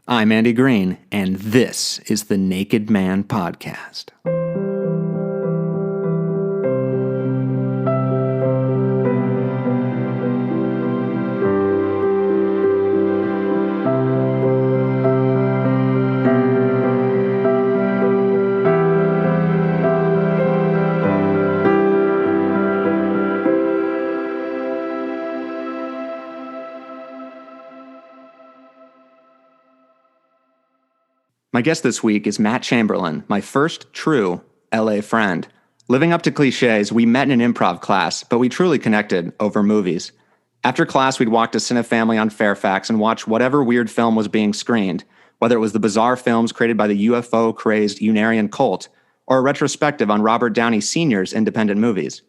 I'm Andy Green, and this is the Naked Man Podcast. My guest this week is Matt Chamberlin, my first true LA friend. Living up to cliches, we met in an improv class, but we truly connected over movies. After class, we'd walk to Cinefamily on Fairfax and watch whatever weird film was being screened, whether it was the bizarre films created by the UFO-crazed Unarian cult, or a retrospective on Robert Downey Sr.'s independent movies.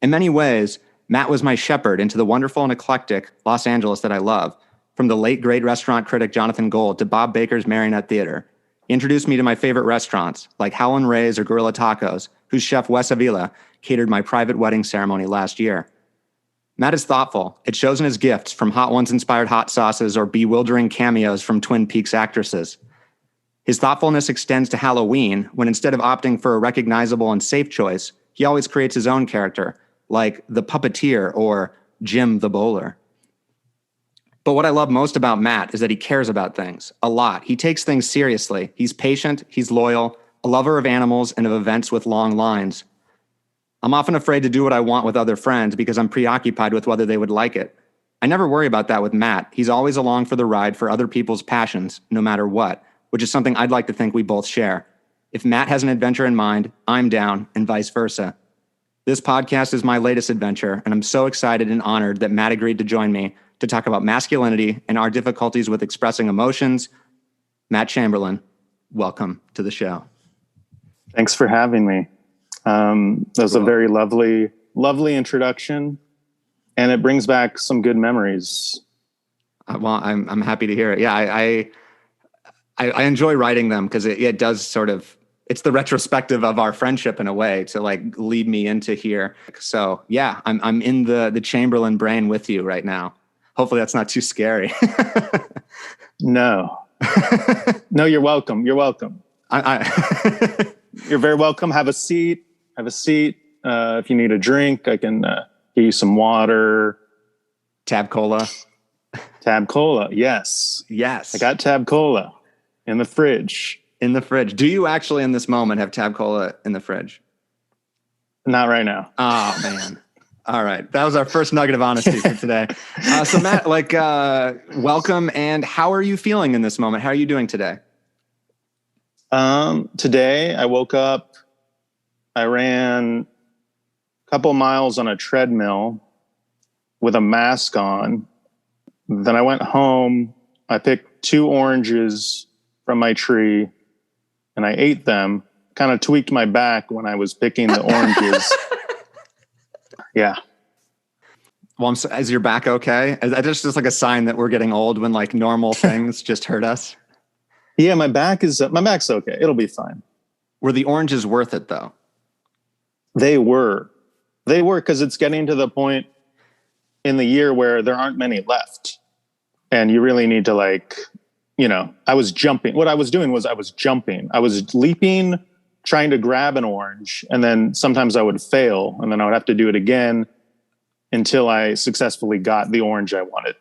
In many ways, Matt was my shepherd into the wonderful and eclectic Los Angeles that I love, from the late great restaurant critic Jonathan Gold to Bob Baker's Marionette Theater. He introduced me to my favorite restaurants, like Howlin' Ray's or Gorilla Tacos, whose chef Wes Avila catered my private wedding ceremony last year. Matt is thoughtful. It shows in his gifts, from Hot Ones-inspired hot sauces or bewildering cameos from Twin Peaks actresses. His thoughtfulness extends to Halloween, when instead of opting for a recognizable and safe choice, he always creates his own character, like the Puppeteer or Jim the Bowler. But what I love most about Matt is that he cares about things a lot. He takes things seriously. He's patient, he's loyal, a lover of animals and of events with long lines. I'm often afraid to do what I want with other friends because I'm preoccupied with whether they would like it. I never worry about that with Matt. He's always along for the ride for other people's passions, no matter what, which is something I'd like to think we both share. If Matt has an adventure in mind, I'm down, and vice versa. This podcast is my latest adventure, and I'm so excited and honored that Matt agreed to join me to talk about masculinity and our difficulties with expressing emotions. Matt Chamberlin, welcome to the show. Thanks for having me. That was a very lovely introduction, and it brings back some good memories. Well, I'm happy to hear it. Yeah, I enjoy writing them because it does sort of, it's the retrospective of our friendship in a way to like lead me into here. So yeah, I'm in the Chamberlin brain with you right now. Hopefully that's not too scary. No, you're welcome. You're welcome. You're very welcome. Have a seat. If you need a drink, I can give you some water. Tab Cola. Yes. Yes. I got Tab Cola in the fridge. Do you actually in this moment have Tab Cola in the fridge? Not right now. Oh, man. All right. That was our first nugget of honesty for today. So Matt, welcome. And how are you feeling in this moment? How are you doing today? Today I woke up, I ran a couple miles on a treadmill with a mask on. Then I went home. I picked 2 oranges from my tree and I ate them. Kind of tweaked my back when I was picking the oranges. Yeah. Well, is your back okay? Is that just like a sign that we're getting old when like normal things just hurt us? Yeah, my back's okay. It'll be fine. Were the oranges worth it though? They were because it's getting to the point in the year where there aren't many left. And you really need to I was jumping. What I was doing was I was jumping. I was leaping, trying to grab an orange. And then sometimes I would fail. And then I would have to do it again until I successfully got the orange I wanted.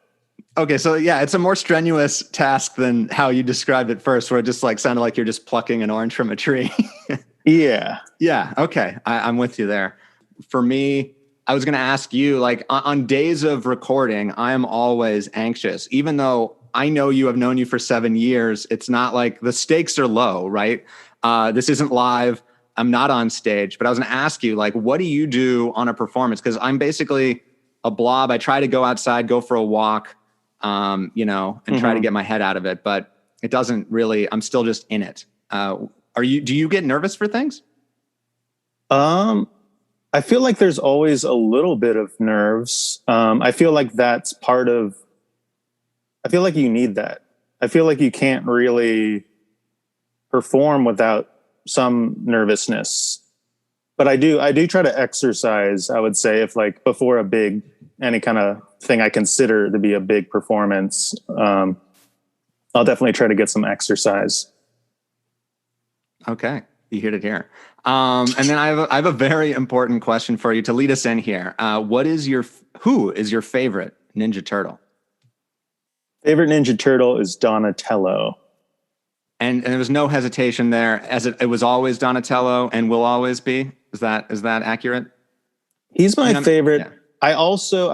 Okay. So yeah, it's a more strenuous task than how you described it first, where it just like sounded like you're just plucking an orange from a tree. Yeah. Yeah. Okay. I'm with you there. For me, I was going to ask you, like on days of recording, I am always anxious, even though I know you have known you for 7 years. It's not like the stakes are low, right? This isn't live. I'm not on stage, but I was going to ask you, like, what do you do on a performance? Because I'm basically a blob. I try to go outside, go for a walk, and try to get my head out of it, but it doesn't really, I'm still just in it. Do you get nervous for things? I feel like there's always a little bit of nerves. I feel like that's I feel like you need that. I feel like you can't really perform without some nervousness. But I do try to exercise, I would say, if like before any kind of thing I consider to be a big performance. I'll definitely try to get some exercise. Okay, you heard it here. And then I have a very important question for you to lead us in here. Who is your favorite Ninja Turtle? Favorite Ninja Turtle is Donatello. And there was no hesitation there, as it was always Donatello and will always be. Is that accurate? He's my favorite. Yeah. I also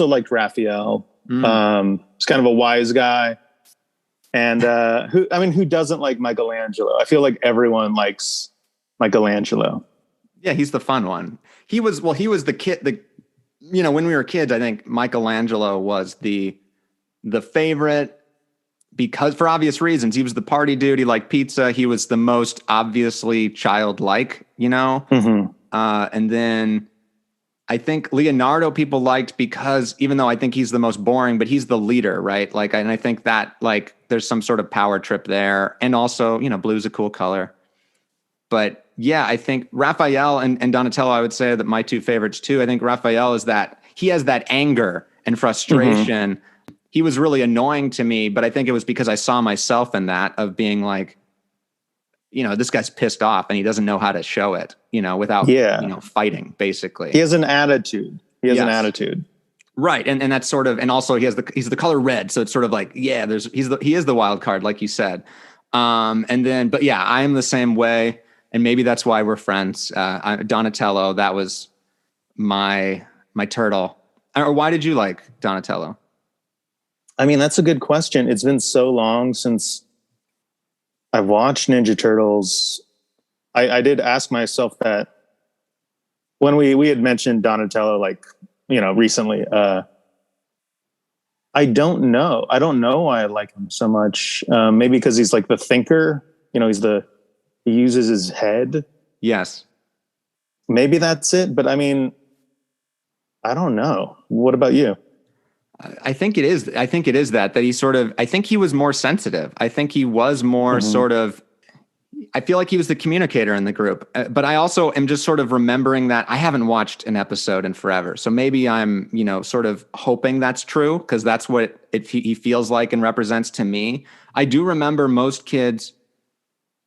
liked Raphael. He's kind of a wise guy. And who doesn't like Michelangelo? I feel like everyone likes Michelangelo. Yeah, he's the fun one. He was the kid. When we were kids, I think Michelangelo was the favorite because for obvious reasons. He was the party dude. He liked pizza. He was the most obviously childlike, Mm-hmm. And then I think Leonardo people liked because even though I think he's the most boring, but he's the leader, right? And I think that there's some sort of power trip there. And also, blue's a cool color. But yeah, I think Raphael and Donatello, I would say that my two favorites too. I think Raphael is that he has that anger and frustration. Mm-hmm. He was really annoying to me, but I think it was because I saw myself in that of being like, this guy's pissed off and he doesn't know how to show it, without, fighting basically. He has an attitude. Right. And that's sort of, and also he's the color red. So it's sort of like, yeah, he is the wild card, like you said. But yeah, I am the same way. And maybe that's why we're friends. Donatello, that was my turtle. Or why did you like Donatello? I mean, that's a good question. It's been so long since I've watched Ninja Turtles. I did ask myself that when we had mentioned Donatello, recently. I don't know. I don't know why I like him so much. Maybe because he's like the thinker. He uses his head. Yes. Maybe that's it. But I mean, I don't know. What about you? I think it is that he sort of, I think he was more sensitive. I think he was more sort of, I feel like he was the communicator in the group. But I also am just sort of remembering that I haven't watched an episode in forever. So maybe I'm, sort of hoping that's true because that's what he feels like and represents to me. I do remember most kids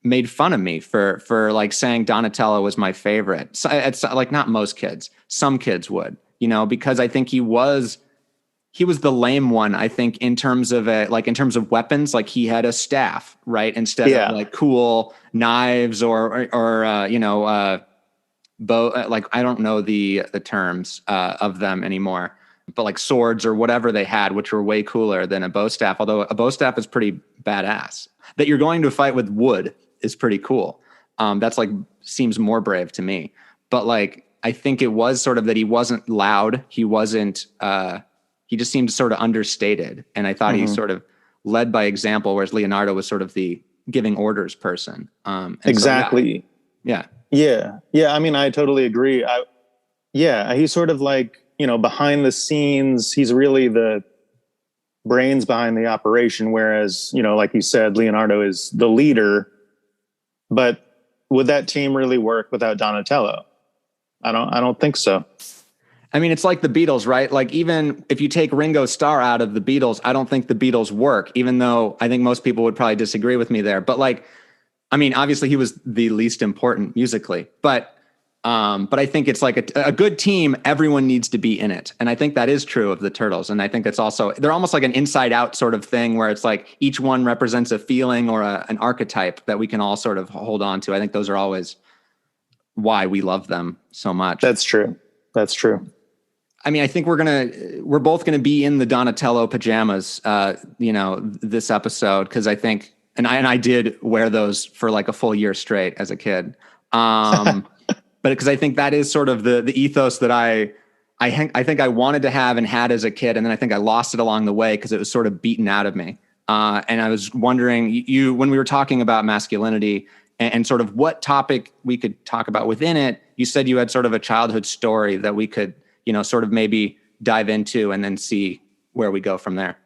made fun of me for saying Donatello was my favorite. So it's not most kids. Some kids would, because I think he was the lame one, I think, in terms of weapons. He had a staff, right? Instead of cool knives or bow. I don't know the terms of them anymore, but swords or whatever they had, which were way cooler than a bow staff. Although a bow staff is pretty badass. That you're going to fight with wood is pretty cool. That's seems more brave to me. But I think it was sort of that he wasn't loud. He wasn't. He just seemed sort of understated. And I thought he sort of led by example, whereas Leonardo was sort of the giving orders person. Exactly. So, yeah. Yeah. I mean, I totally agree. He's sort of behind the scenes. He's really the brains behind the operation. Whereas, like you said, Leonardo is the leader. But would that team really work without Donatello? I don't think so. I mean, it's like the Beatles, right? Even if you take Ringo Starr out of the Beatles, I don't think the Beatles work, even though I think most people would probably disagree with me there. But obviously he was the least important musically, but I think it's a good team. Everyone needs to be in it. And I think that is true of the Turtles. And I think it's also, they're almost like an inside out sort of thing where it's each one represents a feeling or an archetype that we can all sort of hold on to. I think those are always why we love them so much. That's true. I mean, I think we're both gonna be in the Donatello pajamas, this episode because I think, and I did wear those for a full year straight as a kid, but because I think that is sort of the ethos that I think I wanted to have and had as a kid, and then I think I lost it along the way because it was sort of beaten out of me. And I was wondering, when we were talking about masculinity and sort of what topic we could talk about within it, you said you had sort of a childhood story that we could, sort of maybe dive into and then see where we go from there.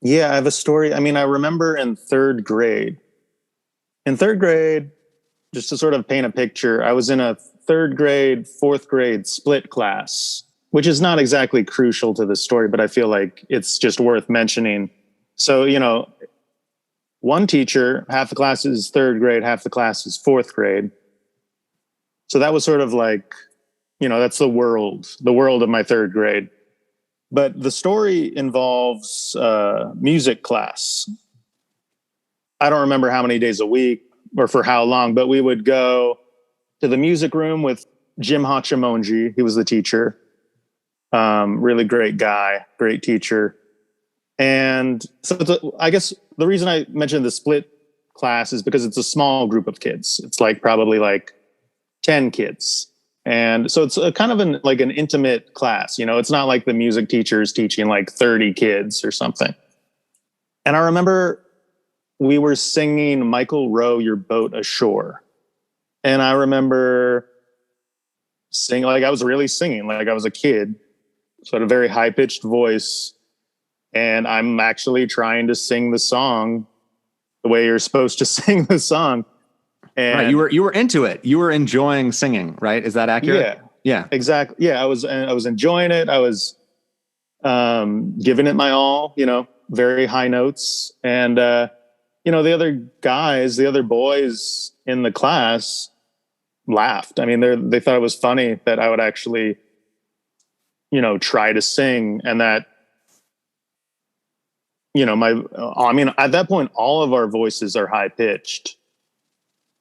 Yeah, I have a story. I mean, I remember in third grade, just to sort of paint a picture, I was in a third grade, fourth grade split class. which is not exactly crucial to the story, but I feel like it's just worth mentioning. So, one teacher, half the class is third grade, half the class is fourth grade. So that was sort of like, that's the world of my third grade. But the story involves music class. I don't remember how many days a week or for how long, but we would go to the music room with Jim Hatchimonji. He was the teacher. Really great guy, great teacher. And so I guess the reason I mentioned the split class is because it's a small group of kids. It's like probably like 10 kids. And so it's a kind of an intimate class. It's not like the music teacher's teaching like 30 kids or something. And I remember we were singing Michael Row Your Boat Ashore. And I remember singing, like I was really singing, like I was a kid. So I had a very high-pitched voice. And I'm actually trying to sing the song the way you're supposed to sing the song. And right, you were into it. You were enjoying singing, right? Is that accurate? Yeah, exactly. Yeah, I was enjoying it. I was giving it my all. Very high notes. And the other boys in the class laughed. I mean, they thought it was funny that I would actually, try to sing, and that, at that point, all of our voices are high pitched.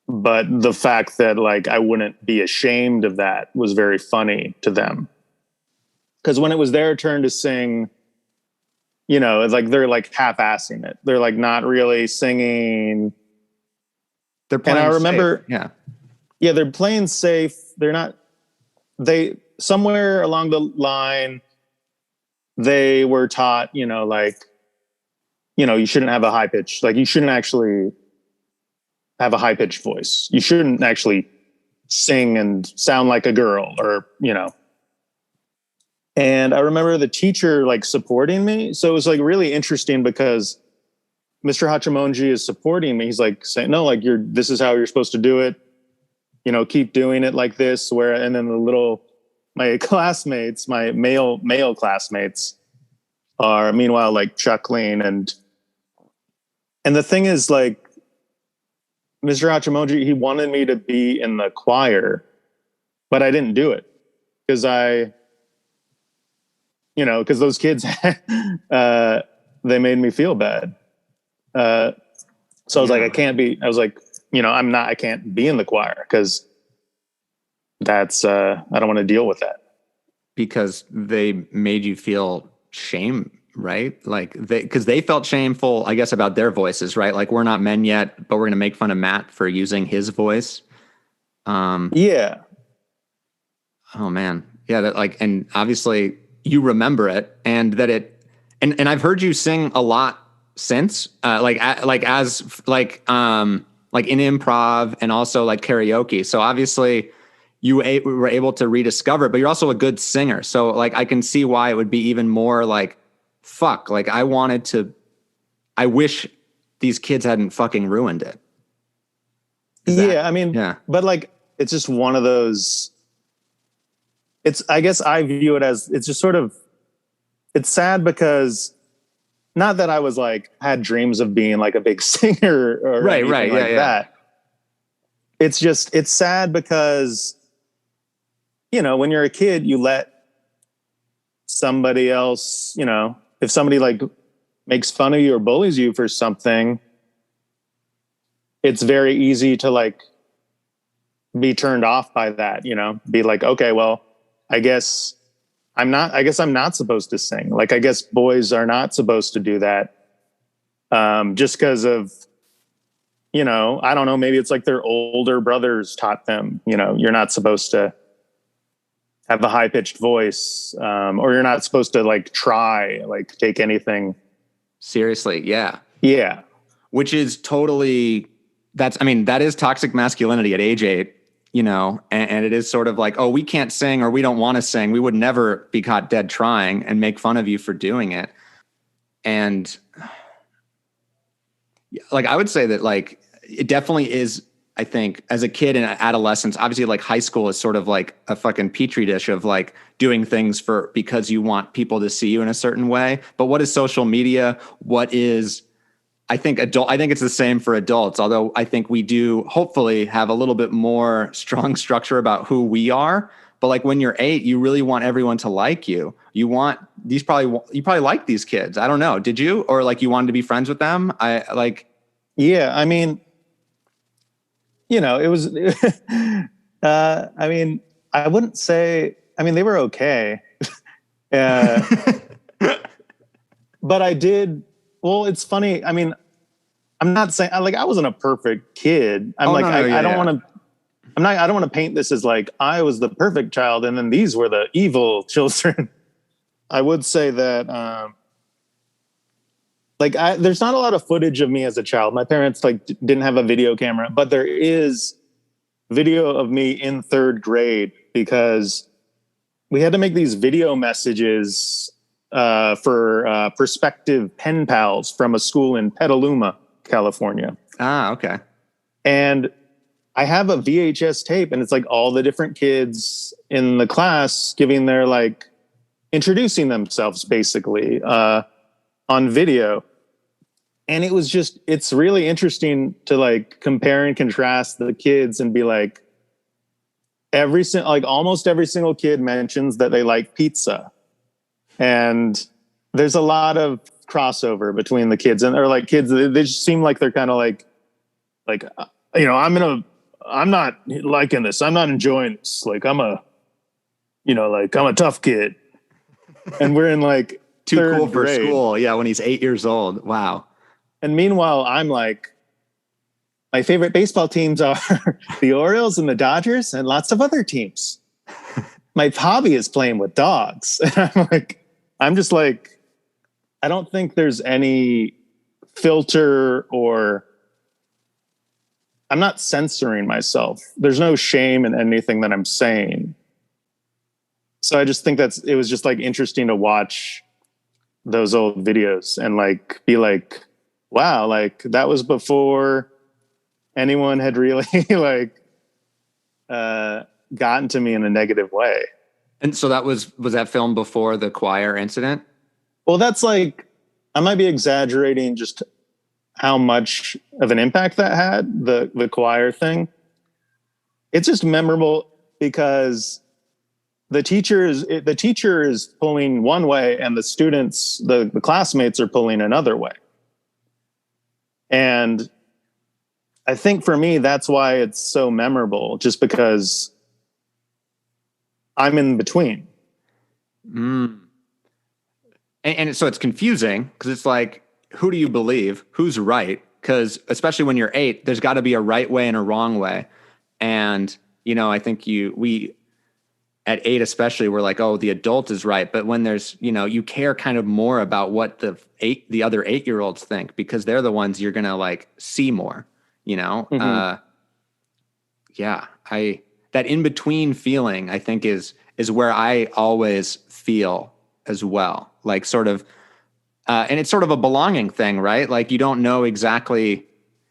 But the fact that like I wouldn't be ashamed of that was very funny to them. Because when it was their turn to sing, it's like they're like half-assing it. They're like not really singing. They're playing. And I remember, safe. Yeah, they're playing safe. Somewhere along the line, they were taught, you shouldn't have a high pitch. Like you shouldn't actually have a high pitched voice. You shouldn't actually sing and sound like a girl And I remember the teacher like supporting me. So it was like really interesting because Mr. Hatchimonji is supporting me. He's like saying, no, like this is how you're supposed to do it. Keep doing it like this. And then my classmates, my male classmates are meanwhile like chuckling. And the thing is like, Mr. Hatchimonji, he wanted me to be in the choir, but I didn't do it because because those kids, they made me feel bad. So I was like, I can't be in the choir because that's, I don't want to deal with that. Because they made you feel shame, right? Like because they felt shameful, I guess, about their voices, right? Like we're not men yet, but we're going to make fun of Matt for using his voice. Yeah. Oh man. Yeah. And obviously you remember it, and that and I've heard you sing a lot since, like in improv and also like karaoke. So obviously you were able to rediscover it, but you're also a good singer. So like, I can see why it would be even more like, fuck, like I wish these kids hadn't fucking ruined it. But like, it's just one of those, I guess I view it as, it's just sort of, it's sad because not that I was like, had dreams of being like a big singer or anything like that. It's just, it's sad because, when you're a kid, you let somebody else, if somebody like makes fun of you or bullies you for something, it's very easy to like be turned off by that, be like, okay, well, I guess I'm not supposed to sing. Like, I guess boys are not supposed to do that. Just because of, I don't know, maybe it's like their older brothers taught them, you're not supposed to have a high pitched voice, or you're not supposed to like try, like take anything seriously. Yeah. Yeah. Which is totally, that is toxic masculinity at age 8, and it is sort of like, oh, we can't sing or we don't want to sing. We would never be caught dead trying and make fun of you for doing it. And like, I would say that like, it definitely is I think as a kid and adolescence, obviously like high school is sort of like a fucking petri dish of like doing things because you want people to see you in a certain way. But what is social media? What is, I think it's the same for adults, although I think we do hopefully have a little bit more strong structure about who we are. But like when you're 8, you really want everyone to like you. You probably like these kids. I don't know. Did you? Or like you wanted to be friends with them? Yeah, I mean, it was, I mean, I wouldn't say, I mean, they were okay. But I did, well, it's funny. I mean, I'm not saying like I wasn't a perfect kid. I don't want to paint this as like I was the perfect child and then these were the evil children. I would say that there's not a lot of footage of me as a child. My parents didn't have a video camera, but there is video of me in 3rd grade because we had to make these video messages for prospective pen pals from a school in Petaluma, California. Ah, okay. And I have a VHS tape and it's like all the different kids in the class giving their introducing themselves basically on video. And it's really interesting to compare and contrast the kids and be like, almost every single kid mentions that they like pizza. And there's a lot of crossover between the kids or kids. They just seem like they're kind of I'm not liking this. I'm not enjoying this. I'm a tough kid. And we're in too cool for grade. School. Yeah. When he's 8 years old. Wow. And meanwhile, I'm like, my favorite baseball teams are the Orioles and the Dodgers and lots of other teams. My hobby is playing with dogs. And I'm just like, I don't think there's any filter or I'm not censoring myself. There's no shame in anything that I'm saying. So I just think it was just interesting to watch those old videos and be like, wow, that was before anyone had really gotten to me in a negative way. And so was that filmed before the choir incident? Well, that's I might be exaggerating just how much of an impact that had, the choir thing. It's just memorable because the teacher is pulling one way and the students, the classmates are pulling another way. And I think for me, that's why it's so memorable, just because I'm in between. And so it's confusing because it's like, who do you believe? Who's right? Because especially when you're 8, there's got to be a right way and a wrong way. And, I think we at 8 especially, we're like, oh, the adult is right. But when there's, you care kind of more about what the other 8-year-olds think because they're the ones you're going to see more, Mm-hmm. That in-between feeling, I think is where I always feel as well. And it's sort of a belonging thing, right? You don't know exactly,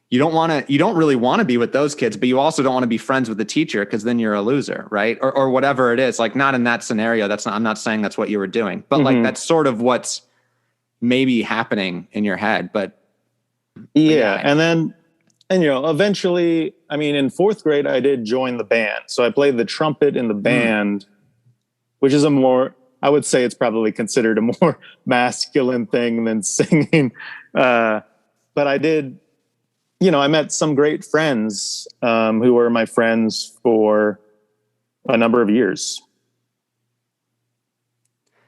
you don't really want to be with those kids, but you also don't want to be friends with the teacher because then you're a loser, right? Or whatever it is, not in that scenario. I'm not saying that's what you were doing, but mm-hmm. That's sort of what's maybe happening in your head. But yeah. And eventually, in 4th grade, I did join the band. So I played the trumpet in the band, which is I would say it's probably considered a more masculine thing than singing. But I did, I met some great friends who were my friends for a number of years.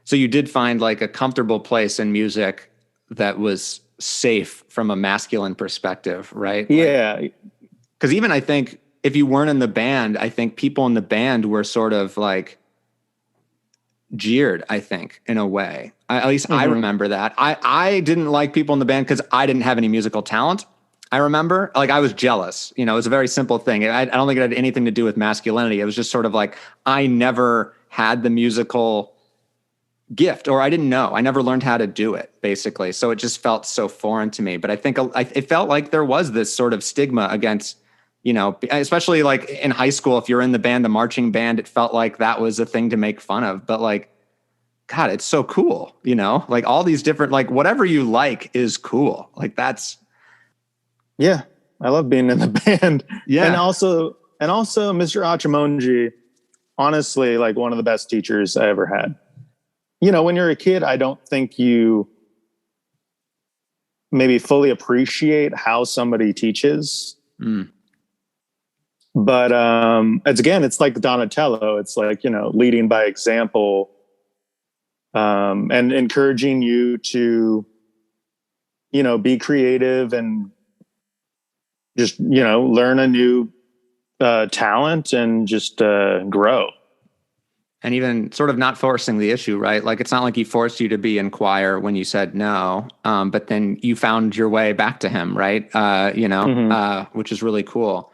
So you did find a comfortable place in music that was safe from a masculine perspective, right? Yeah. Because even I think if you weren't in the band, I think people in the band were sort of jeered, I think, in a way. At least I remember that. I didn't like people in the band because I didn't have any musical talent. I remember, I was jealous. It was a very simple thing. I don't think it had anything to do with masculinity. It was just sort of I never had the musical gift, or I didn't know. I never learned how to do it, basically. So it just felt so foreign to me. But I think it felt like there was this sort of stigma against especially like in high school, if you're in the band, the marching band, it felt like that was a thing to make fun of. But like, God, it's so cool, like all these different, like whatever you like is cool. Like yeah, I love being in the band. Yeah. And also Mr. Hatchimonji, honestly, like one of the best teachers I ever had. When you're a kid, I don't think you maybe fully appreciate how somebody teaches. But it's like Donatello. It's like, leading by example, and encouraging you to, be creative and just, learn a new talent and just grow. And even sort of not forcing the issue, right? Like, it's not like he forced you to be in choir when you said no, but then you found your way back to him, right? Which is really cool.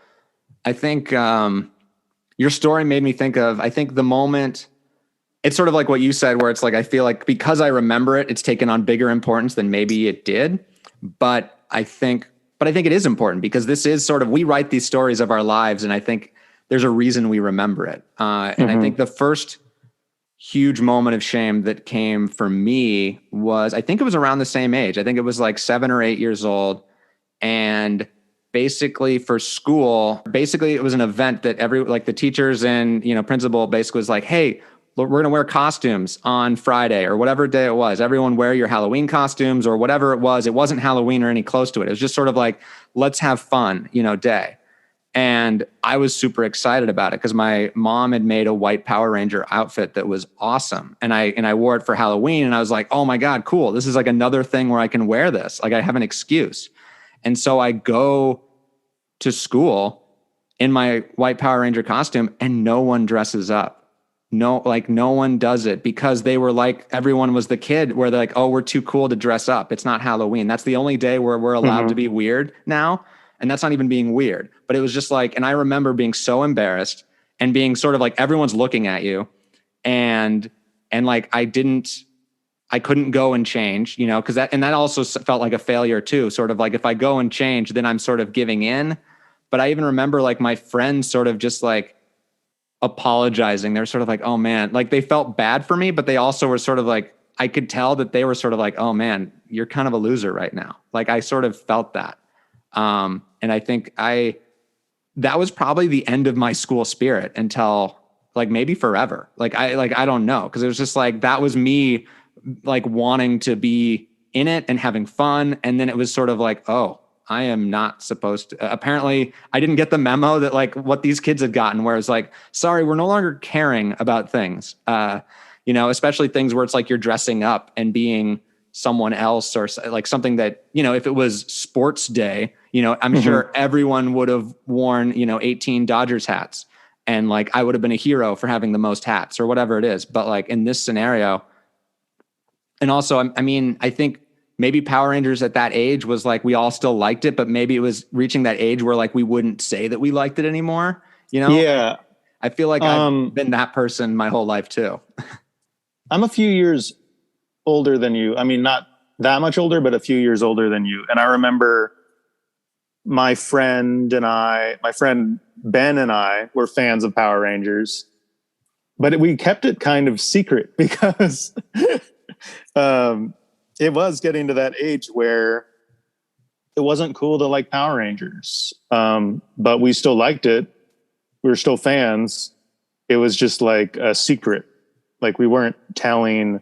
I think your story made me think of, I think the moment, it's sort of like what you said, where it's like, I feel like because I remember it, it's taken on bigger importance than maybe it did. But I think it is important because this is sort of, we write these stories of our lives, and I think there's a reason we remember it. And I think the first huge moment of shame that came for me was, I think it was around the same age. I think it was like 7 or 8 years old. And basically for school, it was an event that the teachers and, principal basically was like, hey, we're going to wear costumes on Friday or whatever day it was. Everyone wear your Halloween costumes or whatever it was. It wasn't Halloween or any close to it. It was just sort of like, let's have fun, day. And I was super excited about it because my mom had made a white Power Ranger outfit that was awesome. And I wore it for Halloween, and I was like, oh my God, cool. This is like another thing where I can wear this. Like, I have an excuse. And so I go to school in my white Power Ranger costume, and no one dresses up. No one does it because they were like, everyone was the kid where they're like, oh, we're too cool to dress up. It's not Halloween. That's the only day where we're allowed to be weird now. And that's not even being weird, but it was just like, and I remember being so embarrassed and being sort of like, everyone's looking at you. And like, I couldn't go and change, cause that also felt like a failure too. Sort of like, if I go and change, then I'm sort of giving in. But I even remember like my friends sort of just like apologizing. They're sort of like, oh man, like they felt bad for me, but they also were sort of like, I could tell that they were sort of like, oh man, you're kind of a loser right now. Like I sort of felt that. And I think that was probably the end of my school spirit until like maybe forever. I don't know. Cause it was just like, that was me like wanting to be in it and having fun. And then it was sort of like, oh, I am not supposed to, apparently I didn't get the memo that like what these kids had gotten, where it's like, sorry, we're no longer caring about things, especially things where it's like you're dressing up and being someone else, or like something that, if it was sports day, I'm sure everyone would have worn, 18 Dodgers hats, and like, I would have been a hero for having the most hats or whatever it is. But like in this scenario, and also, I mean, I think maybe Power Rangers at that age was like, we all still liked it, but maybe it was reaching that age where like, we wouldn't say that we liked it anymore. Yeah. I feel like I've been that person my whole life too. I'm a few years older than you. I mean, not that much older, but a few years older than you. And I remember my friend Ben and I were fans of Power Rangers, but we kept it kind of secret because it was getting to that age where it wasn't cool to like Power Rangers. But we still liked it. We were still fans. It was just like a secret. Like we weren't telling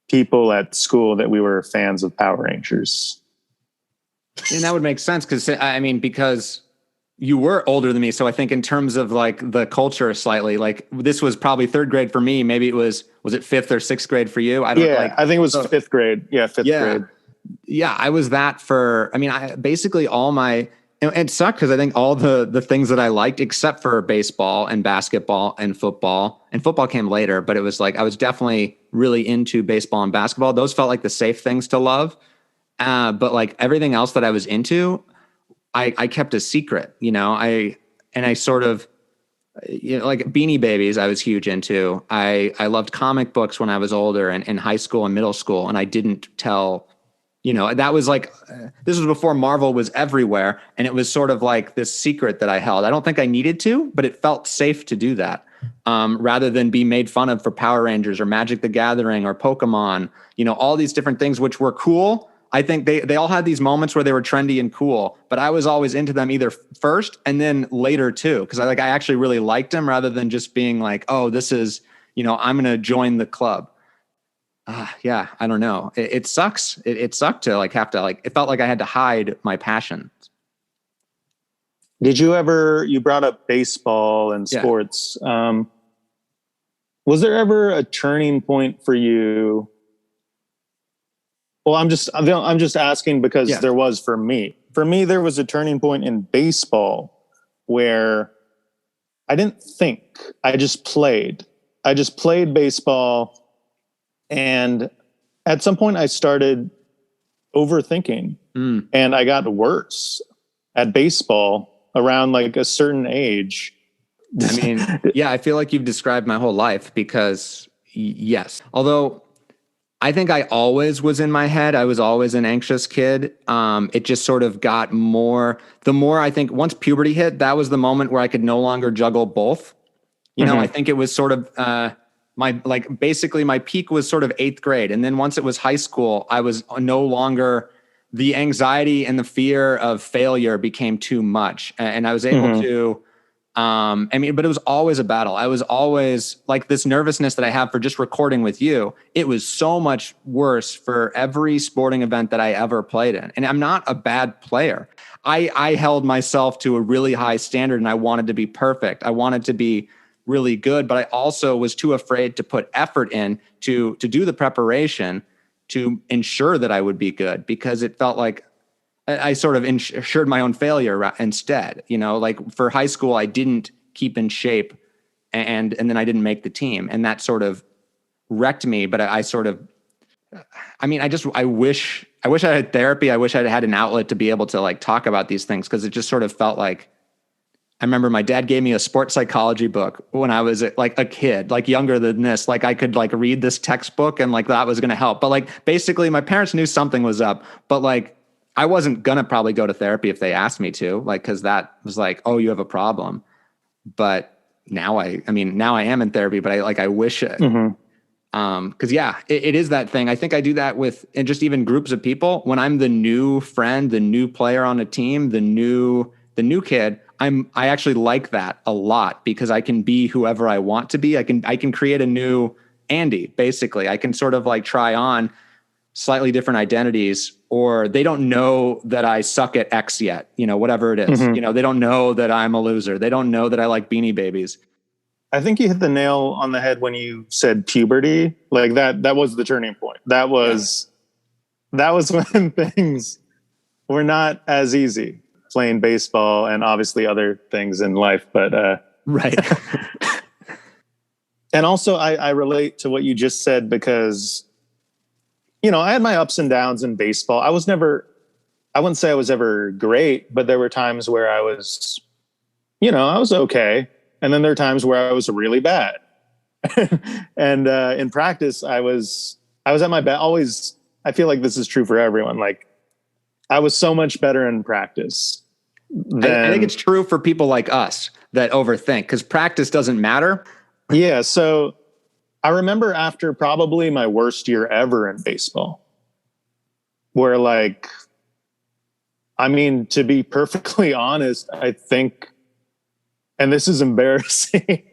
people at school that we were fans of Power Rangers. And that would make sense because you were older than me. So I think in terms of like the culture slightly, like this was probably 3rd grade for me. Maybe was it 5th or 6th grade for you? I think it was 5th grade. Yeah. 5th grade. Yeah. I was that I basically all my, and it sucked because I think all the things that I liked, except for baseball and basketball and football came later, but it was like, I was definitely really into baseball and basketball. Those felt like the safe things to love. But like everything else that I was into, I kept a secret, I sort of, like Beanie Babies, I was huge into. I loved comic books when I was older and in high school and middle school. And I didn't tell, That was like, this was before Marvel was everywhere. And it was sort of like this secret that I held. I don't think I needed to, but it felt safe to do that. Rather than be made fun of for Power Rangers or Magic the Gathering or Pokemon, all these different things, which were cool. I think they all had these moments where they were trendy and cool, but I was always into them either first and then later too. Cause I actually really liked them rather than just being like, oh, this is, I'm going to join the club. Yeah, I don't know. It sucks. It sucked to have to it felt like I had to hide my passion. Did you brought up baseball and sports. Yeah. Was there ever a turning point for you? Well, I'm just asking because there was for me. For me, there was a turning point in baseball where I didn't think, I just played. I just played baseball. And at some point I started overthinking and I got worse at baseball around a certain age. I mean, yeah, I feel like you've described my whole life because yes, although I think I always was in my head. I was always an anxious kid. It just sort of got more, the more I think once puberty hit, that was the moment where I could no longer juggle both. I think it was sort of, basically my peak was sort of 8th grade. And then once it was high school, I was no longer, the anxiety and the fear of failure became too much. And I was able to, but it was always a battle. I was always this nervousness that I have for just recording with you. It was so much worse for every sporting event that I ever played in. And I'm not a bad player. I held myself to a really high standard and I wanted to be perfect. I wanted to be really good, but I also was too afraid to put effort in to do the preparation to ensure that I would be good because it felt like I sort of ensured my own failure instead. For high school, I didn't keep in shape and then I didn't make the team and that sort of wrecked me. But I wish I had therapy. I wish I had an outlet to be able to talk about these things because it just sort of felt like, I remember my dad gave me a sports psychology book when I was a kid, younger than this. I could read this textbook and that was going to help. But basically my parents knew something was up, but I wasn't going to probably go to therapy if they asked me to, cause that was oh, you have a problem. But now I am in therapy, but I wish it. Cause it is that thing. I think I do that with, and just even groups of people when I'm the new friend, the new player on a team, the new kid, I actually like that a lot because I can be whoever I want to be. I can create a new Andy, basically. I can sort of try on slightly different identities, or they don't know that I suck at X yet, whatever it is. They don't know that I'm a loser. They don't know that I like Beanie Babies. I think you hit the nail on the head when you said puberty. That was the turning point. That was when things were not as easy. Playing baseball and obviously other things in life, but right. And also I relate to what you just said because I had my ups and downs in baseball. I wouldn't say I was ever great, but there were times where I was I was okay, and then there are times where I was really bad. And in practice I was at my best. Always, I feel like this is true for everyone. I was so much better in practice. I think it's true for people like us that overthink because practice doesn't matter. Yeah. So I remember after probably my worst year ever in baseball, where to be perfectly honest, I think, and this is embarrassing,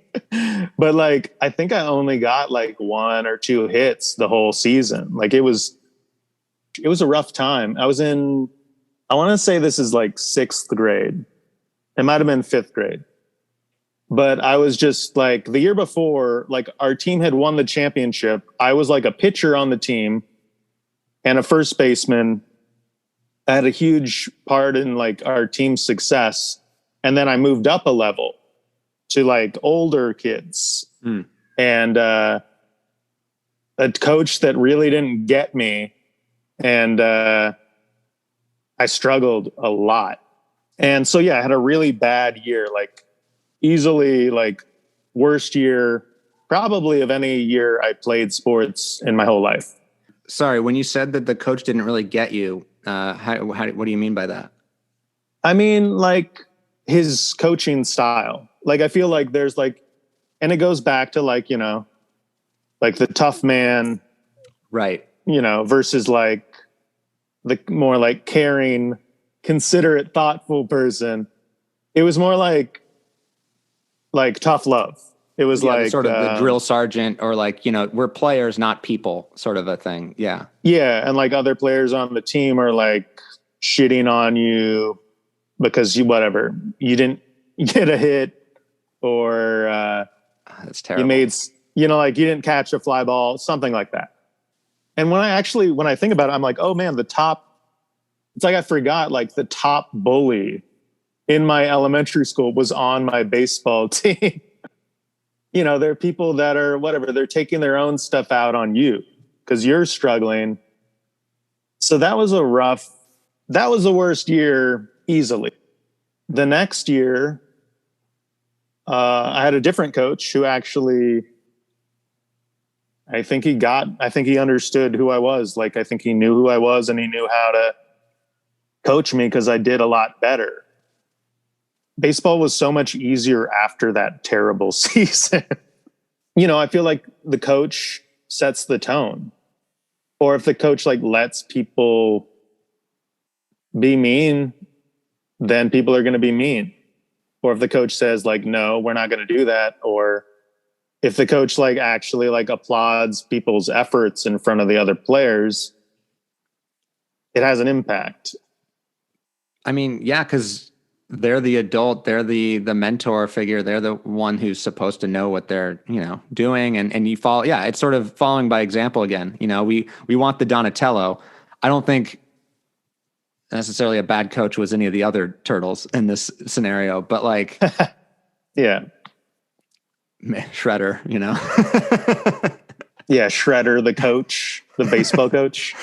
but I think I only got 1 or 2 hits the whole season. It was a rough time. I want to say this is 6th grade. It might've been 5th grade, but I was just the year before, our team had won the championship. I was a pitcher on the team and a first baseman. I had a huge part in our team's success. And then I moved up a level to older kids and, a coach that really didn't get me. And, I struggled a lot. And so, I had a really bad year, easily worst year probably of any year I played sports in my whole life. Sorry, when you said that the coach didn't really get you, what do you mean by that? I mean, like his coaching style. Like, I feel like there's like, and it goes back to like, you know, like the tough man, right? You know, versus like the more like caring, considerate, thoughtful person. It was more like tough love. It was like sort of the drill sergeant, or like, you know, we're players, not people, sort of a thing. Yeah. Yeah. And like other players on the team are like shitting on you because you didn't get a hit, or that's terrible. you made, you know, like you didn't catch a fly ball, something like that. And when I think about it, I'm like, oh man, it's like I forgot, like the top bully in my elementary school was on my baseball team. You know, there are people that are they're taking their own stuff out on you because you're struggling. So that was the worst year easily. The next year, I had a different coach who actually, I think he understood who I was. Like, I think he knew who I was and he knew how to coach me because I did a lot better. Baseball was so much easier after that terrible season. You know, I feel like the coach sets the tone. Or if the coach like lets people be mean, then people are going to be mean. Or if the coach says like, no, we're not going to do that. Or if the coach like actually like applauds people's efforts in front of the other players, it has an impact. I mean, yeah, because they're the adult, they're the mentor figure, they're the one who's supposed to know what they're, you know, doing, and you follow. Yeah, it's sort of following by example again. You know, we want the Donatello. I don't think necessarily a bad coach was any of the other turtles in this scenario, but like, yeah, Shredder, you know. Yeah, Shredder, the coach, the baseball coach.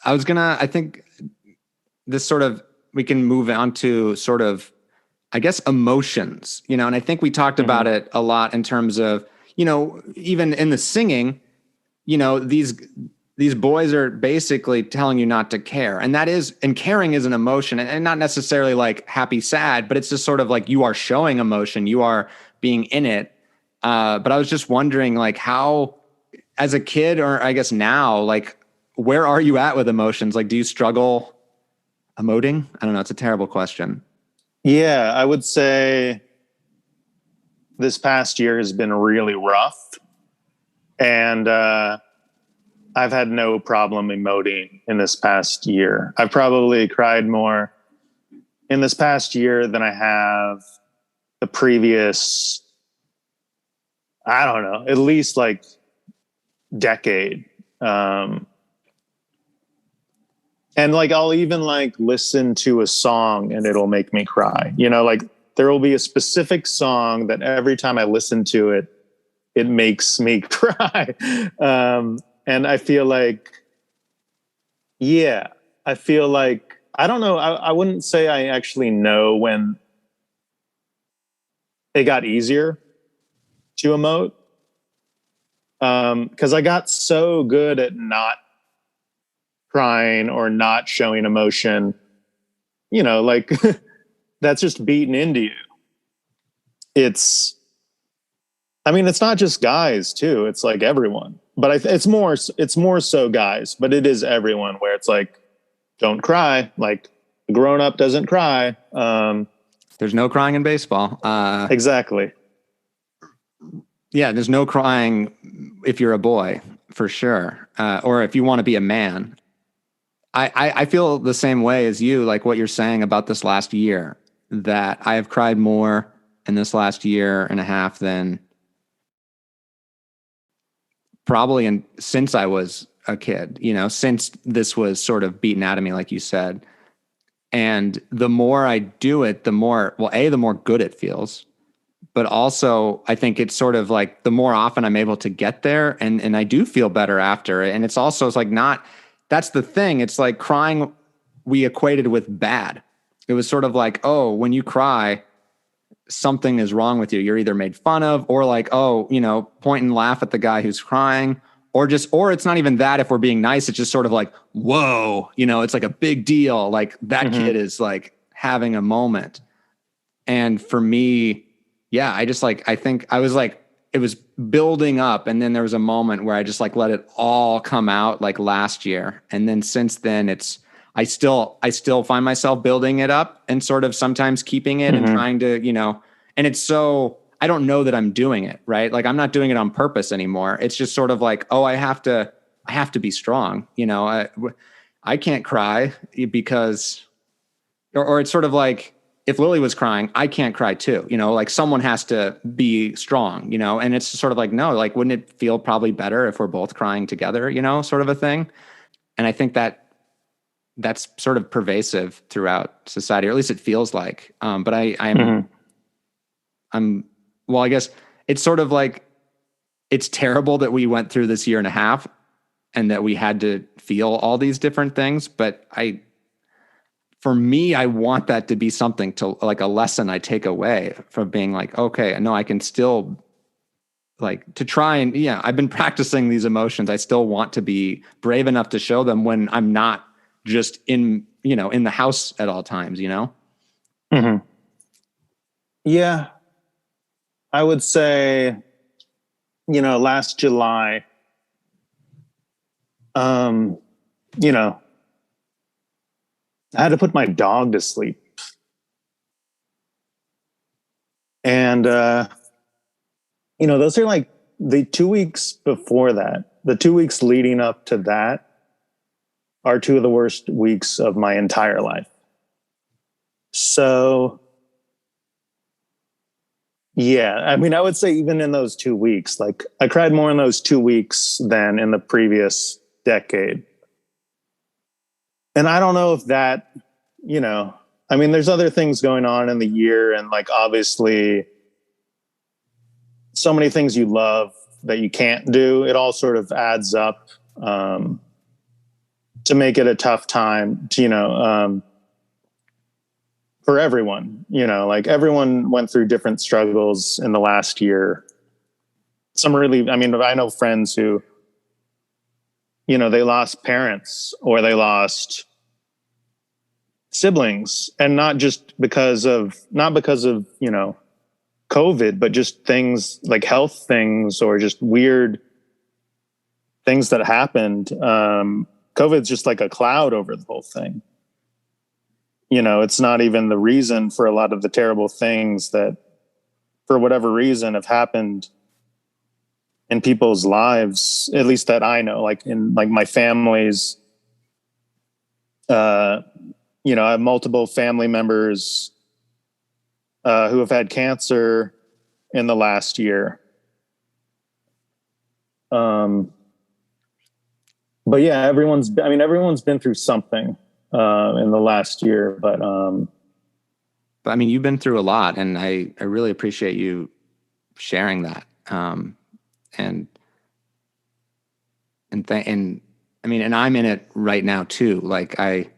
I think this sort of, we can move on to sort of, I guess, emotions, you know, and I think we talked about it a lot in terms of, you know, even in the singing, you know, these boys are basically telling you not to care. And caring is an emotion, and not necessarily like happy, sad, but it's just sort of like you are showing emotion, you are being in it. But I was just wondering, like, how, as a kid, or I guess now, like, where are you at with emotions? Like, do you struggle emoting? I don't know. It's a terrible question. Yeah, I would say this past year has been really rough. And I've had no problem emoting in this past year. I've probably cried more in this past year than I have the previous, I don't know, at least like decade. And like, I'll even like listen to a song and it'll make me cry. You know, like there will be a specific song that every time I listen to it, it makes me cry. And I feel like, I don't know. I wouldn't say I actually know when it got easier to emote. 'Cause I got so good at not crying or not showing emotion, you know, like that's just beaten into you. It's not just guys too. It's like everyone, but it's more so guys, but it is everyone, where it's like, don't cry. Like a grown up doesn't cry. There's no crying in baseball. Exactly. Yeah. There's no crying if you're a boy, for sure. Or if you want to be a man. I feel the same way as you, like what you're saying about this last year, that I have cried more in this last year and a half than probably since I was a kid, you know, since this was sort of beaten out of me, like you said. And the more I do it, the more good it feels. But also, I think it's sort of like the more often I'm able to get there, and I do feel better after it. And it's like not, that's the thing. It's like crying we equated with bad. It was sort of like, oh, when you cry, something is wrong with you. You're either made fun of, or like, oh, point and laugh at the guy who's crying, or it's not even that. If we're being nice, it's just sort of like, whoa, it's like a big deal. Like that kid is like having a moment. And for me, yeah, I think I was like, it was building up. And then there was a moment where I just like let it all come out like last year. And then since then I still find myself building it up and sort of sometimes keeping it and trying to, and it's so, I don't know that I'm doing it, right? Like I'm not doing it on purpose anymore. It's just sort of like, oh, I have to be strong. I can't cry because, or it's sort of like, if Lily was crying, I can't cry too, like someone has to be strong, and it's sort of like, no, like, wouldn't it feel probably better if we're both crying together, sort of a thing. And I think that's sort of pervasive throughout society, or at least it feels like. But well, I guess it's sort of like, it's terrible that we went through this year and a half and that we had to feel all these different things. But for me, I want that to be something to like a lesson I take away from being like, okay, no, I can still like to try and, yeah, I've been practicing these emotions. I still want to be brave enough to show them when I'm not just in the house at all times, Yeah. I would say, last July, I had to put my dog to sleep. And, those are like the 2 weeks before that, the 2 weeks leading up to that are two of the worst weeks of my entire life. So, yeah, I mean, I would say even in those 2 weeks, like I cried more in those 2 weeks than in the previous decade. And I don't know if that, I mean, there's other things going on in the year, and like obviously so many things you love that you can't do. It all sort of adds up to make it a tough time to, for everyone, like everyone went through different struggles in the last year. Some really, I mean, I know friends who, they lost parents or they lost siblings, and not because of COVID, but just things like health things or just weird things that happened. COVID's just like a cloud over the whole thing. It's not even the reason for a lot of the terrible things that, for whatever reason, have happened in people's lives, at least that I know, like in like my family's, I have multiple family members who have had cancer in the last year. But yeah, everyone's been through something in the last year, but I mean, you've been through a lot, and I really appreciate you sharing that. And I mean, and I'm in it right now too. Like I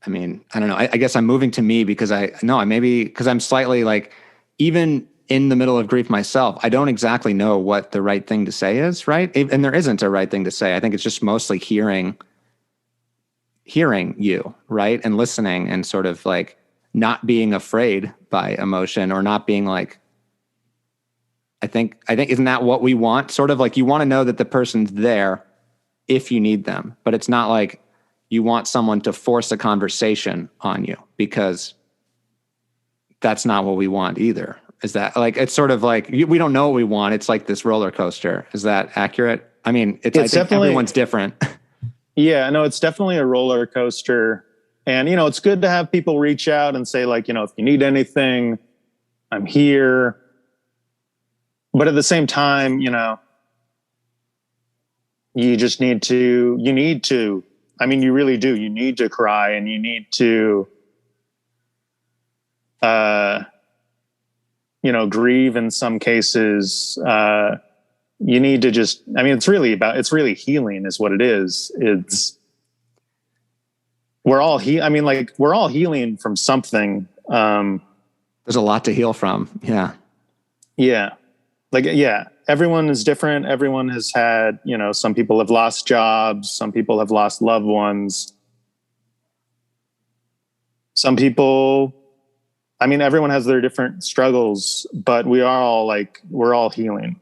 mean, I don't know. I guess I'm moving to me because because I'm slightly like, even in the middle of grief myself, I don't exactly know what the right thing to say is, right? And there isn't a right thing to say. I think it's just mostly hearing you, right? And listening and sort of like not being afraid by emotion, or not being like, I think isn't that what we want? Sort of like, you want to know that the person's there if you need them, but it's not like you want someone to force a conversation on you, because that's not what we want either. Is that like, it's sort of like, we don't know what we want. It's like this roller coaster. Is that accurate? I mean, I think everyone's different. Yeah, no, it's definitely a roller coaster. And, it's good to have people reach out and say like, if you need anything, I'm here. But at the same time, you just need to, I mean, you really do. You need to cry, and you need to, grieve in some cases. You need to just, I mean, it's really healing is what it is. I mean, like, we're all healing from something. There's a lot to heal from. Yeah. Yeah. Like, yeah, everyone is different. Everyone has had, some people have lost jobs. Some people have lost loved ones. Some people, I mean, everyone has their different struggles, but we're all healing.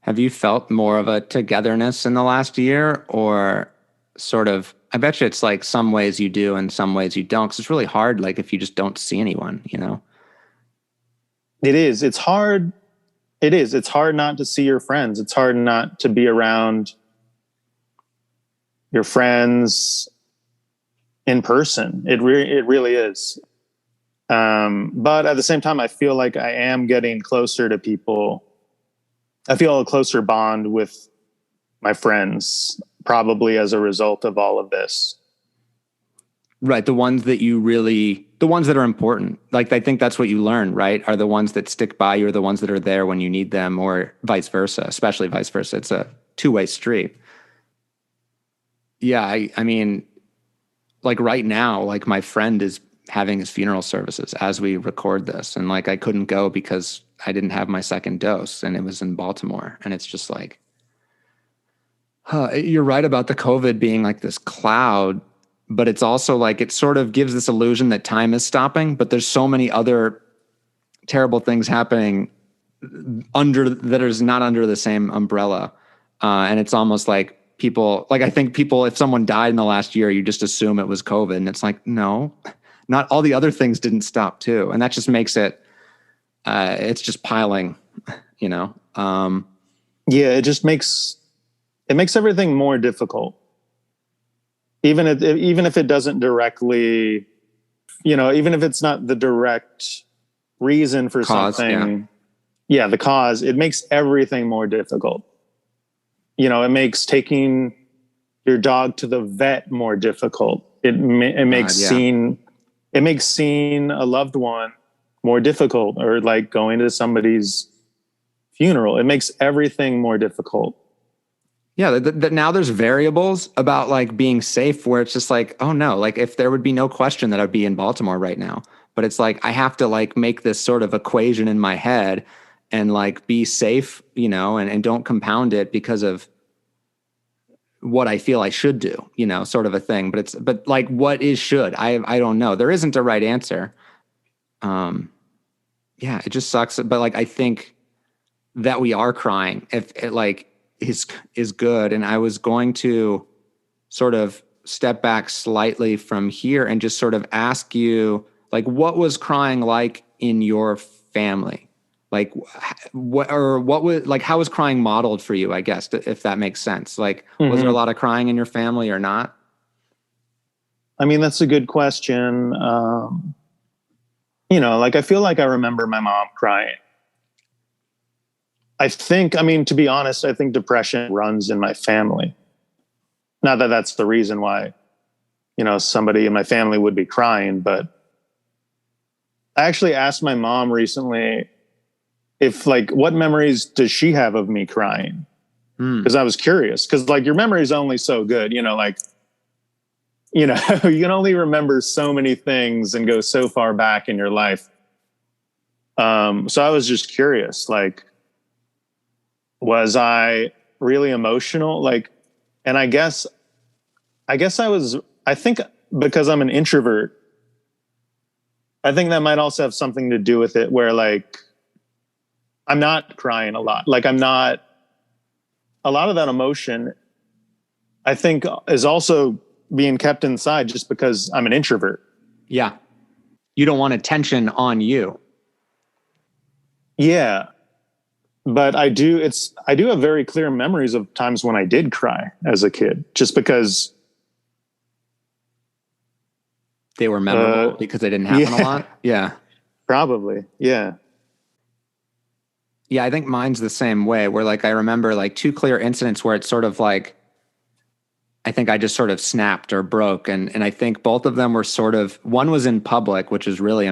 Have you felt more of a togetherness in the last year, or sort of, I bet you it's like some ways you do and some ways you don't, because it's really hard, like if you just don't see anyone, It is. It's hard. It is. It's hard not to see your friends. It's hard not to be around your friends in person. It really is. But at the same time, I feel like I am getting closer to people. I feel a closer bond with my friends, probably as a result of all of this. Right. The ones that are important. Like, I think that's what you learn, right? Are the ones that stick by you, or the ones that are there when you need them, or vice versa, especially vice versa. It's a two-way street. Yeah. I mean, like right now, like my friend is having his funeral services as we record this. And like, I couldn't go because I didn't have my second dose, and it was in Baltimore. And it's just like, you're right about the COVID being like this cloud, but it's also like, it sort of gives this illusion that time is stopping, but there's so many other terrible things happening that is not under the same umbrella. And it's almost like I think people, if someone died in the last year, you just assume it was COVID. And it's like, no, not all the other things didn't stop too. And that just makes it, it's just piling, Yeah, it makes everything more difficult. Even if it doesn't directly, even if it's not the direct reason for something, the cause, it makes everything more difficult. It makes taking your dog to the vet more difficult. It makes seeing a loved one more difficult, or like going to somebody's funeral. It makes everything more difficult. Yeah, now there's variables about like being safe, where it's just like, oh no, like if there would be no question that I'd be in Baltimore right now, but it's like I have to like make this sort of equation in my head and like be safe, and don't compound it because of what I feel I should do, sort of a thing. But like, what is should? I don't know. There isn't a right answer. Yeah, it just sucks. But like, I think that we are crying, if it like is good. And I was going to sort of step back slightly from here and just sort of ask you, like, what was crying like in your family? Like what was like, how was crying modeled for you, I guess, if that makes sense? Like, was there a lot of crying in your family or not? I mean, that's a good question. Like, I feel like I remember my mom crying. To be honest, I think depression runs in my family. Not that that's the reason why, somebody in my family would be crying, but I actually asked my mom recently if, like, what memories does she have of me crying? Because I was curious, because like your memory is only so good, you can only remember so many things and go so far back in your life. So I was just curious, like, was I really emotional? Like, and I think because I'm an introvert, I think that might also have something to do with it, where like, I'm not crying a lot. Like, I'm not, a lot of that emotion, I think, is also being kept inside just because I'm an introvert. Yeah. You don't want attention on you. Yeah. But I do have very clear memories of times when I did cry as a kid, just because they were memorable, because they didn't happen a lot. Yeah. Probably. Yeah. Yeah, I think mine's the same way, where like I remember like two clear incidents where it's sort of like, I think I just sort of snapped or broke. And I think both of them were sort of, one was in public, which is really,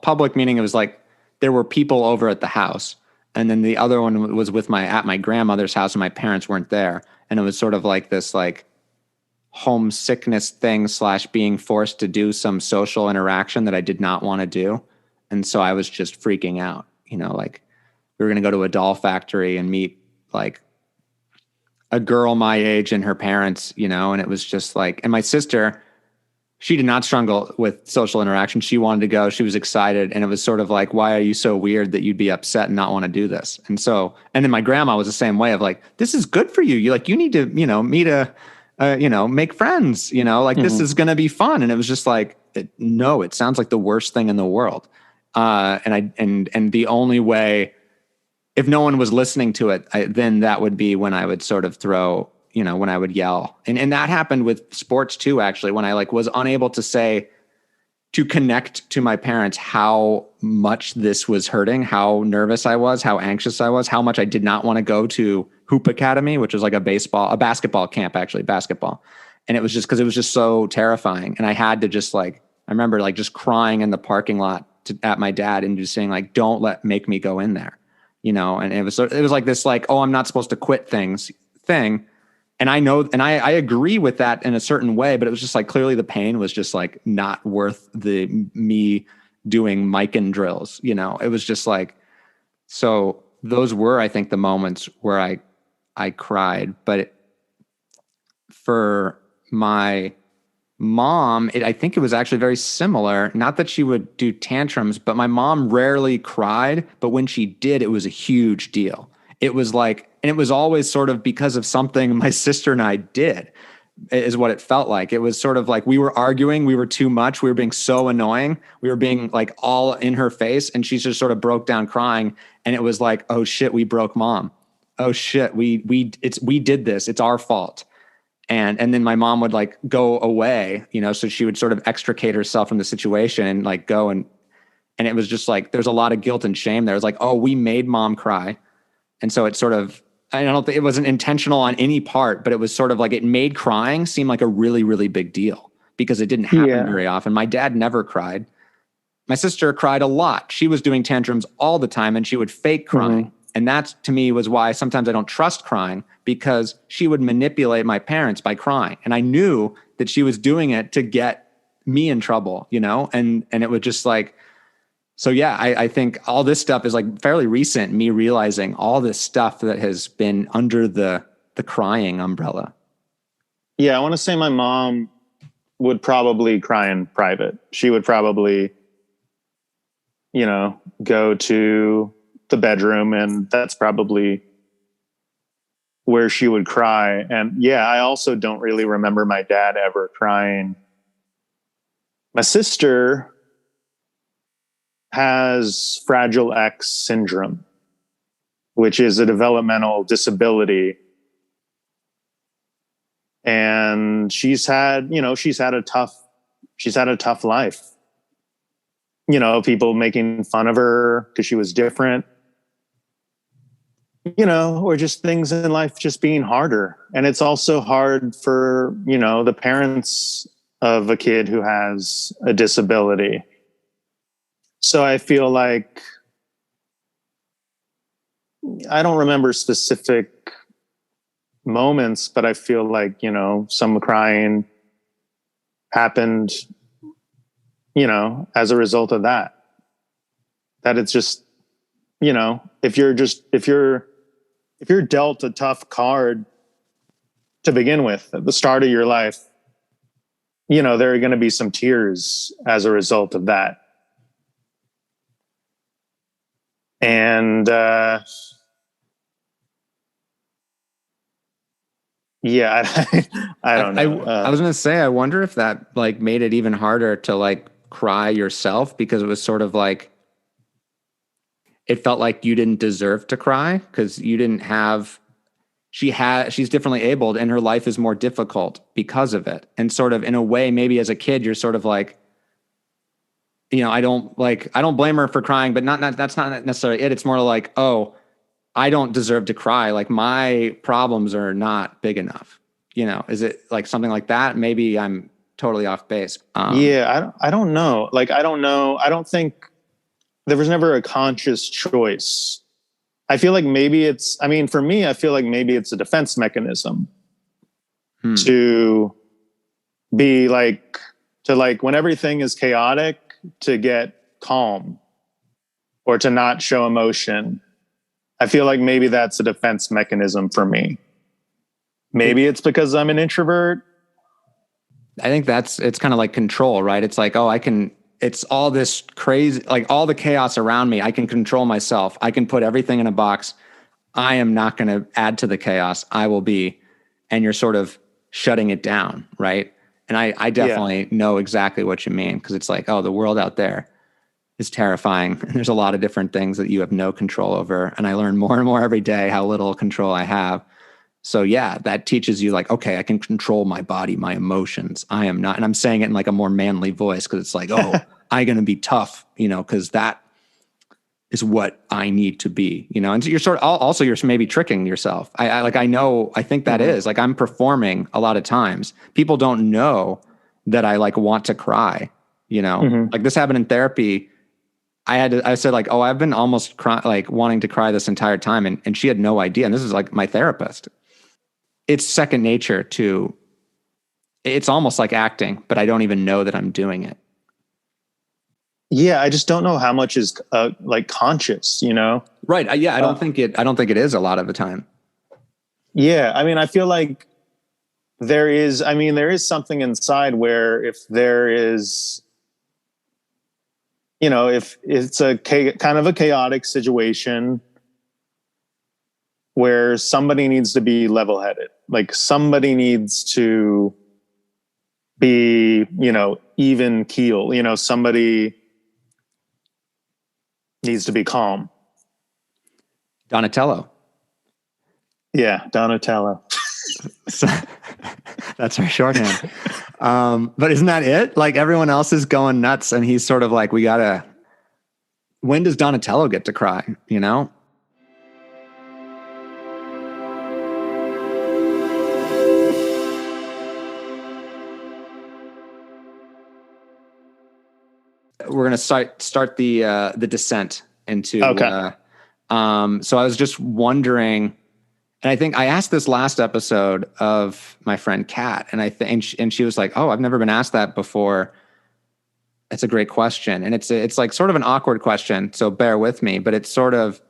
public meaning it was like there were people over at the house. And then the other one was at my grandmother's house, and my parents weren't there. And it was sort of like this like homesickness thing / being forced to do some social interaction that I did not want to do. And so I was just freaking out, like we were going to go to a doll factory and meet like a girl my age and her parents, and it was just like, and my sister, she did not struggle with social interaction. She wanted to go. She was excited. And it was sort of like, why are you so weird that you'd be upset and not want to do this? And then my grandma was the same way of like, this is good for you. You need to, meet make friends, like this is going to be fun. And it was just like, no, it sounds like the worst thing in the world. And the only way, if no one was listening to it, then that would be when I would sort of throw, when I would yell. And that happened with sports too, actually, when I like was unable to connect to my parents how much this was hurting, how nervous I was, how anxious I was, how much I did not want to go to Hoop Academy, which was like a basketball camp, actually, basketball. And it was just because it was just so terrifying. And I had to just like, I remember like just crying in the parking lot at my dad and just saying like, don't make me go in there, and it was like this, like, oh, I'm not supposed to quit thing. And I know, and I agree with that in a certain way, but it was just like, clearly the pain was just like not worth me doing Mikan drills, it was just like, so those were, I think, the moments where I cried. But for my mom, I think it was actually very similar. Not that she would do tantrums, but my mom rarely cried. But when she did, it was a huge deal. It was like, and it was always sort of because of something my sister and I did, is what it felt like. It was sort of like we were arguing, we were too much, we were being so annoying, we were being like all in her face, and she just sort of broke down crying. And it was like, oh shit, we broke mom. Oh shit, we did this. It's our fault. And then my mom would like go away, so she would sort of extricate herself from the situation and like go and it was just like, there's a lot of guilt and shame there. It's like, oh, we made mom cry. And so it sort of, I don't think it wasn't intentional on any part, but it was sort of like it made crying seem like a really, really big deal because it didn't happen very often. My dad never cried. My sister cried a lot. She was doing tantrums all the time and she would fake crying. And that to me was why sometimes I don't trust crying, because she would manipulate my parents by crying. And I knew that she was doing it to get me in trouble, and it was just like, so yeah, I think all this stuff is like fairly recent, me realizing all this stuff that has been under the crying umbrella. Yeah, I want to say my mom would probably cry in private. She would probably, go to the bedroom, and that's probably where she would cry. And yeah, I also don't really remember my dad ever crying. My sister has Fragile X syndrome, which is a developmental disability. And she's had a tough life. People making fun of her because she was different, or just things in life just being harder. And it's also hard for, the parents of a kid who has a disability. So I feel like I don't remember specific moments, but I feel like, some crying happened, as a result of that it's just, if you're dealt a tough card to begin with at the start of your life, there are going to be some tears as a result of that. And, yeah, I don't know. I was going to say, I wonder if that like made it even harder to like cry yourself, because it was sort of like, it felt like you didn't deserve to cry because you didn't have, she's differently abled and her life is more difficult because of it. And sort of in a way, maybe as a kid, you're sort of like, I don't blame her for crying, but that's not necessarily it. It's more like, oh, I don't deserve to cry. Like my problems are not big enough. Is it like something like that? Maybe I'm totally off base. Yeah, I don't know. Like, I don't know. I don't think there was never a conscious choice. I feel like maybe for me, I feel like maybe it's a defense mechanism to be like, to like, when everything is chaotic, to get calm or to not show emotion. I feel like maybe that's a defense mechanism for me. Maybe it's because I'm an introvert. I think it's kind of like control, right? It's like, oh, it's all this crazy, like all the chaos around me. I can control myself. I can put everything in a box. I am not going to add to the chaos. I will be, and you're sort of shutting it down, right? And I definitely know exactly what you mean, because it's like, oh, the world out there is terrifying. And there's a lot of different things that you have no control over. And I learn more and more every day how little control I have. So yeah, that teaches you like, okay, I can control my body, my emotions. I am not, and I'm saying it in like a more manly voice, because it's like, oh, I'm going to be tough, because that is what I need to be, and so you're sort of also, you're maybe tricking yourself. I think that is like, I'm performing a lot of times. People don't know that I like want to cry, like this happened in therapy. I said like, oh, I've been almost like wanting to cry this entire time. And she had no idea. And this is like my therapist. It's second nature it's almost like acting, but I don't even know that I'm doing it. Yeah. I just don't know how much is like conscious, Right. Yeah. I don't think it is a lot of the time. Yeah. I mean, I feel like there is something inside where if there is, if it's kind of a chaotic situation where somebody needs to be level-headed, like somebody needs to be, even keel, somebody needs to be calm. Donatello. Yeah, Donatello. So, that's our shorthand. But isn't that it? Like everyone else is going nuts, and he's sort of like, when does Donatello get to cry, We're going to start the descent into, okay. So I was just wondering, and I think I asked this last episode of my friend Kat, and she was like, oh, I've never been asked that before. It's a great question. And it's like sort of an awkward question. So bear with me, but it's sort of,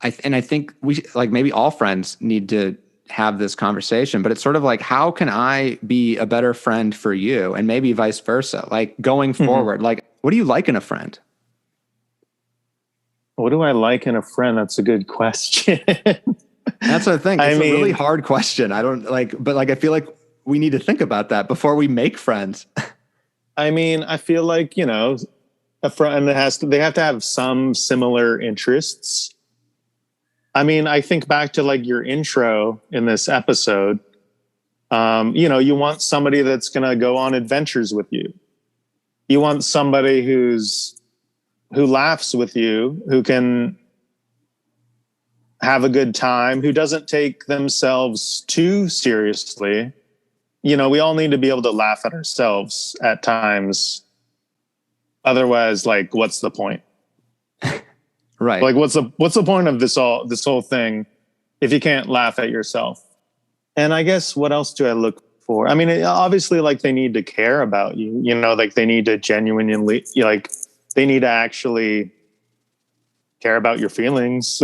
I think we, like, maybe all friends need to have this conversation, but it's sort of like, how can I be a better friend for you? And maybe vice versa, like going forward, like, what do you like in a friend? What do I like in a friend? That's a good question. That's the thing. It's a really hard question. I don't but I feel like we need to think about that before we make friends. I mean, I feel like, a friend they have to have some similar interests. I mean, I think back to like your intro in this episode. You want somebody that's going to go on adventures with you. You want somebody who laughs with you, who can have a good time, who doesn't take themselves too seriously. We all need to be able to laugh at ourselves at times. Otherwise, like, what's the point? Right. Like, what's the point of this whole thing if you can't laugh at yourself? And I guess, what else do I look for? I mean, obviously, like, they need to care about you, like they need to genuinely, like, they need to actually care about your feelings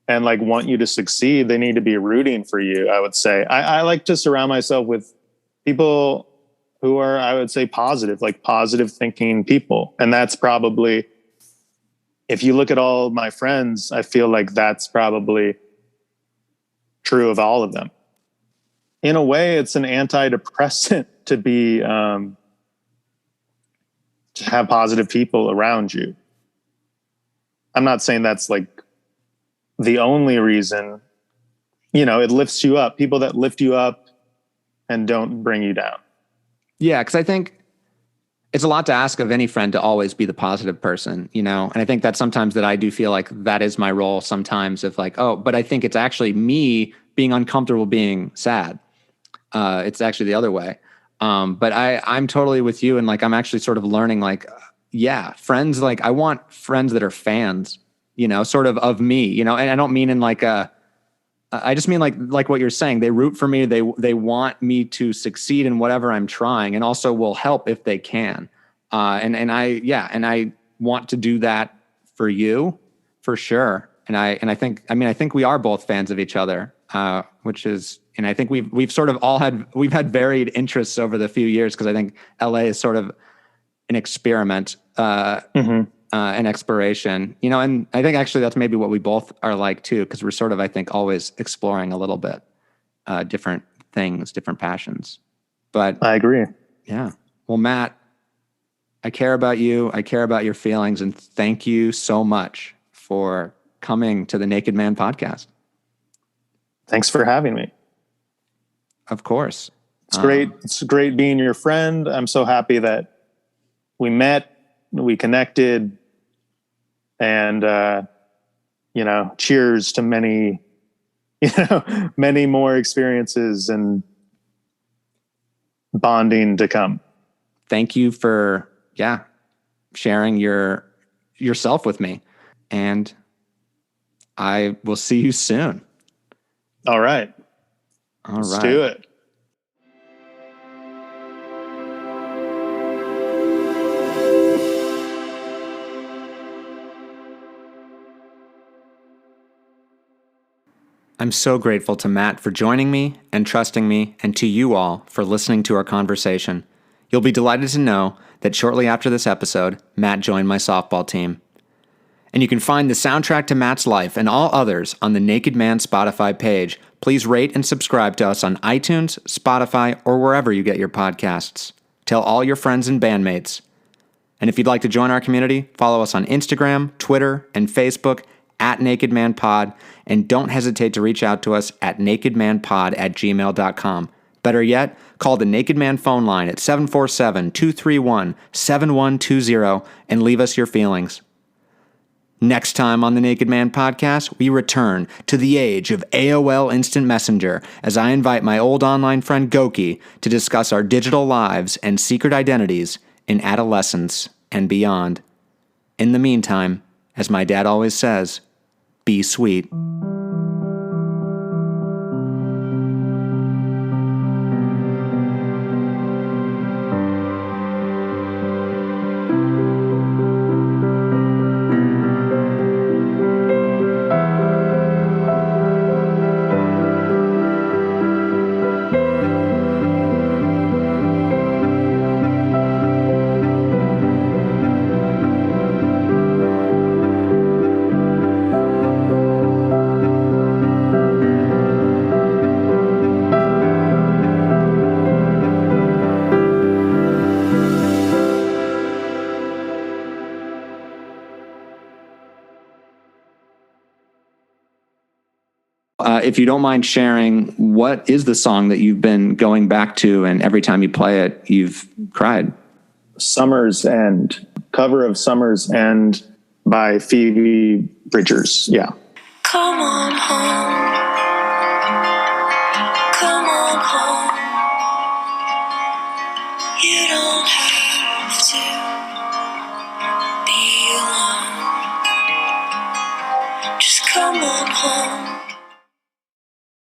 and like want you to succeed. They need to be rooting for you, I would say. I like to surround myself with people who are, I would say, positive, like positive thinking people. And that's probably, if you look at all of my friends, I feel like that's probably true of all of them. In a way, it's an antidepressant to be, to have positive people around you. I'm not saying that's like the only reason. It lifts you up. People that lift you up and don't bring you down. Yeah, because I think it's a lot to ask of any friend to always be the positive person, and I think that sometimes that I do feel like that is my role sometimes, of like, oh, but I think it's actually me being uncomfortable being sad. It's actually the other way. But I'm totally with you, and like, I'm actually sort of learning, like, yeah, friends, like, I want friends that are fans, sort of me, and I don't mean in like I just mean like what you're saying. They root for me. They want me to succeed in whatever I'm trying, and also will help if they can. And I want to do that for you, for sure. And I think we are both fans of each other, which is, and I think we've sort of we've had varied interests over the few years, because I think LA is sort of an experiment. An exploration, and I think actually that's maybe what we both are like too, because we're sort of, I think, always exploring a little bit, different things, different passions. But I agree. Yeah. Well, Matt, I care about you. I care about your feelings, and thank you so much for coming to the Naked Man podcast. Thanks for having me. Of course. It's great. It's great being your friend. I'm so happy that we met, we connected. And, cheers to many more experiences and bonding to come. Thank you for, sharing yourself with me. And I will see you soon. All right. Let's do it. I'm so grateful to Matt for joining me and trusting me, and to you all for listening to our conversation. You'll be delighted to know that shortly after this episode, Matt joined my softball team. And you can find the soundtrack to Matt's life and all others on the Naked Man Spotify page. Please rate and subscribe to us on iTunes, Spotify, or wherever you get your podcasts. Tell all your friends and bandmates. And if you'd like to join our community, follow us on Instagram, Twitter, and Facebook at Naked Man Pod, and don't hesitate to reach out to us at nakedmanpod@gmail.com. Better yet, call the Naked Man phone line at 747-231-7120 and leave us your feelings. Next time on the Naked Man podcast, we return to the age of AOL Instant Messenger as I invite my old online friend Goki to discuss our digital lives and secret identities in adolescence and beyond. In the meantime, as my dad always says, be sweet. If you don't mind sharing, what is the song that you've been going back to, and every time you play it, you've cried? Summer's End, cover of Summer's End by Phoebe Bridgers. Yeah. Come on home. Come on home. You don't have to be alone. Just come on home.